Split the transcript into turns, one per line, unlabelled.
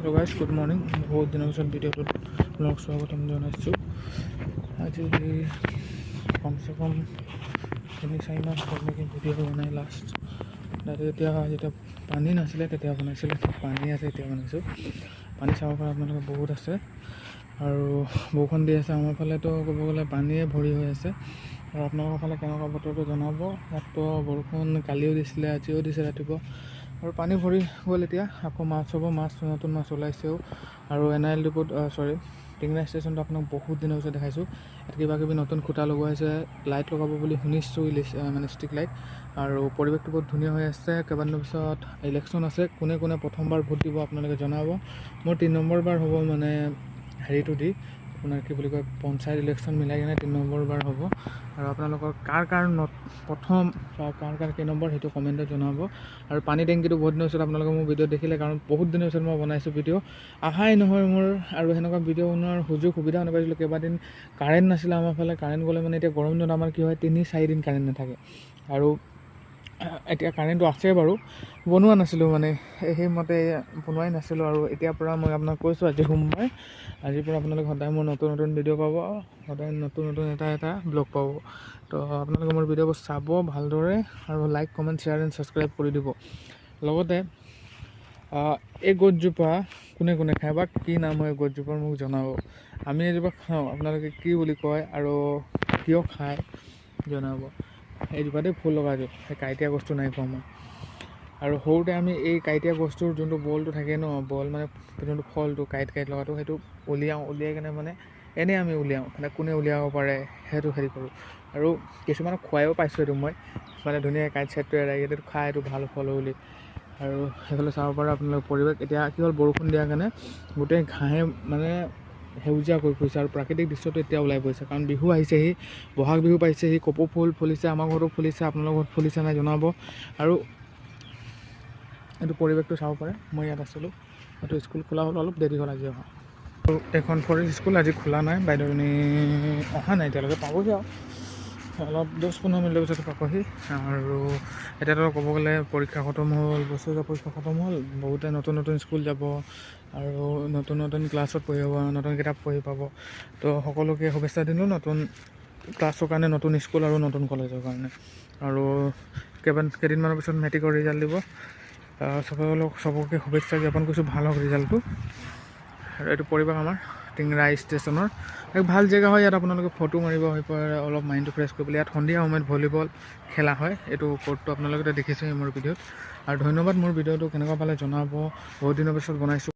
So guys, good morning. बहुत दिनों से video blog स्वागतम जनाइছোঁ। আজি কমসে কম 3-4 মাহ নেকি ভিডিঅ' বনাই লাষ্ট তেতিয়া যেতিয়া পানী নাছিলে তেতিয়া বনাইছিলোঁ। পানী আছে এতিয়া বনাইছোঁ। পানী চাব পৰা আপোনালোকে বহুত আছে আৰু বৰষুণ দি আছে। আমাৰ ফালেতো ক'ব গ'লে পানীয়ে ভৰি হৈ আছে আৰু আপোনালোকৰ ফালে কেনেকুৱা বতৰটো জনাব। ইয়াততো বৰষুণ কালিও দিছিলে, আজিও দিছে ৰাতিপুৱা আৰু পানী ভৰি গ'ল। এতিয়া আকৌ মাছ হ'ব, নতুন মাছ ওলাইছেও আৰু NIL ডিপোত টিংৰা ষ্টেচনটো আপোনাক বহুত দিনৰ পিছত দেখাইছোঁ। ইয়াত কিবা কিবি নতুন খুঁটা লগোৱা হৈছে, লাইট লগাব বুলি শুনিছোঁ, মানে ষ্ট্ৰিক লাইট। আৰু পৰিৱেশটো বহুত ধুনীয়া হৈ আছে। কেইবাদিনৰ পিছত ইলেকশ্যন আছে। কোনে কোনে প্ৰথমবাৰ ভোট দিব আপোনালোকে জনাব। মোৰ 3 নম্বৰ বাৰ হ'ব, মানে হেৰিটো দি আপোনাৰ কি বুলি কয়, পঞ্চায়ত ইলেকশ্যন মিলাই কিনে 3 নম্বৰ বাৰ হ'ব। আৰু আপোনালোকৰ কাৰ প্ৰথম বা কাৰ কেই নম্বৰ সেইটো কমেণ্টত জনাব। আৰু পানী টেংকিটো বহুত দিনৰ পিছত আপোনালোকে মোৰ ভিডিঅ' দেখিলে, কাৰণ বহুত দিনৰ পিছত মই বনাইছোঁ ভিডিঅ', আহাই নহয় মোৰ। আৰু সেনেকুৱা ভিডিঅ' বনোৱাৰ সুবিধা নাপাইছিলোঁ। কেইবাদিন কাৰেণ্ট নাছিলে আমাৰ ফালে। কাৰেণ্ট গ'লে মানে এতিয়া গৰম দিনত আমাৰ কি হয়, 3-4 দিন কাৰেণ্ট নাথাকে। আৰু এতিয়া কাৰেণ্টটো আছে বাৰু, বনোৱা নাছিলোঁ, মানে সেইমতে বনোৱাই নাছিলোঁ। আৰু এতিয়াৰ পৰা মই আপোনাক কৈছোঁ, আজি সোমবাৰ, আজিৰ পৰা আপোনালোকে সদায় মোৰ নতুন ভিডিঅ' পাব, সদায় নতুন এটা ব্লগ পাব। তো আপোনালোকে মোৰ ভিডিঅ'বোৰ চাব ভালদৰে আৰু like, comment, share and subscribe কৰি দিব। লগতে এই গছজোপা কোনে কোনে খায় বা কি নাম হয় গছজোপাৰ মোক জনাব। আমি এজোপা খাওঁ, আপোনালোকে কি বুলি কয় আৰু কিয় খায় জনাব। এইজোপাতে ফুল লগাইছোঁ, সেই কাঁইটীয়া গছটো নাই খোৱা মই। আৰু সৰুতে আমি এই কাঁইটীয়া গছটোৰ যোনটো বলটো থাকে ন, বল মানে যোনটো ফলটো কাঁইট লগাটো, সেইটো উলিয়াই কিনে মানে এনেই আমি উলিয়াওঁ, মানে কোনে উলিয়াব পাৰে সেইটো হেৰি কৰোঁ। আৰু কিছুমানক খুৱাইও পাইছোঁ এইটো মই, মানে ধুনীয়াকৈ কাঁইট চাইটটো এৰাই এইটো খাই, এইটো ভাল ফল বুলি। আৰু সেইফালে চাব পাৰে আপোনালোকৰ পৰিৱেশ। এতিয়া কি হ'ল, বৰষুণ দিয়াৰ কাৰণে গোটেই ঘাঁহে মানে সেউজীয়া কৰি ফুৰিছে আৰু প্ৰাকৃতিক দৃশ্যটো এতিয়া ওলাই পৰিছে। কাৰণ বিহু আহিছেহি, বহাগ বিহু পাইছেহি, কপৌ ফুল ফুলিছে, আমাৰ ঘৰতো ফুলিছে, আপোনালোকৰ ঘৰত ফুলিছে নাই জনাব। আৰু এইটো পৰিৱেশটো চাব পাৰে। মই ইয়াত আছিলোঁ, এইটো স্কুল খোলা হ'ল, অলপ দেৰি হ'ল আজি অহা। আৰু এখন ফৰেষ্ট স্কুল আজি খোলা নাই, বাইদেউজনী অহা নাই এতিয়ালৈকে, পাবহি আৰু অলপ 10-15 মিনিটৰ পিছত পাবহি। আৰু এতিয়াতো ক'ব গ'লে পৰীক্ষা খতম হ'ল, বছৰীয়া পৰীক্ষা খতম হ'ল, বহুতে নতুন স্কুল যাব আৰু নতুন ক্লাছত পঢ়িব, নতুন কিতাপ পঢ়ি পাব। তো সকলোকে শুভেচ্ছা দিলোঁ নতুন ক্লাছৰ কাৰণে, নতুন স্কুল আৰু নতুন কলেজৰ কাৰণে। আৰু কেইদিনমানৰ পিছত মেট্ৰিকৰ ৰিজাল্ট দিব। চবকে শুভেচ্ছা জ্ঞাপন কৰিছোঁ, ভাল হওক ৰিজাল্টটো। আৰু এইটো পৰিৱেশ আমাৰ টিংৰা ষ্টেচনৰ এক ভাল জেগা হয়। ইয়াত আপোনালোকে ফটো মাৰিব হৈ পাৰে, অলপ মাইণ্ডটো ফ্ৰেছ কৰিবলৈ। ইয়াত সন্ধিয়া সময়ত ভলীবল খেলা হয়। এইটো ক'ৰ্টটো আপোনালোকে দেখিছেই মোৰ ভিডিঅ'ত। আৰু ধন্যবাদ, মোৰ ভিডিঅ'টো কেনেকুৱা পালে জনাব। বহুত দিনৰ পিছত বনাইছোঁ।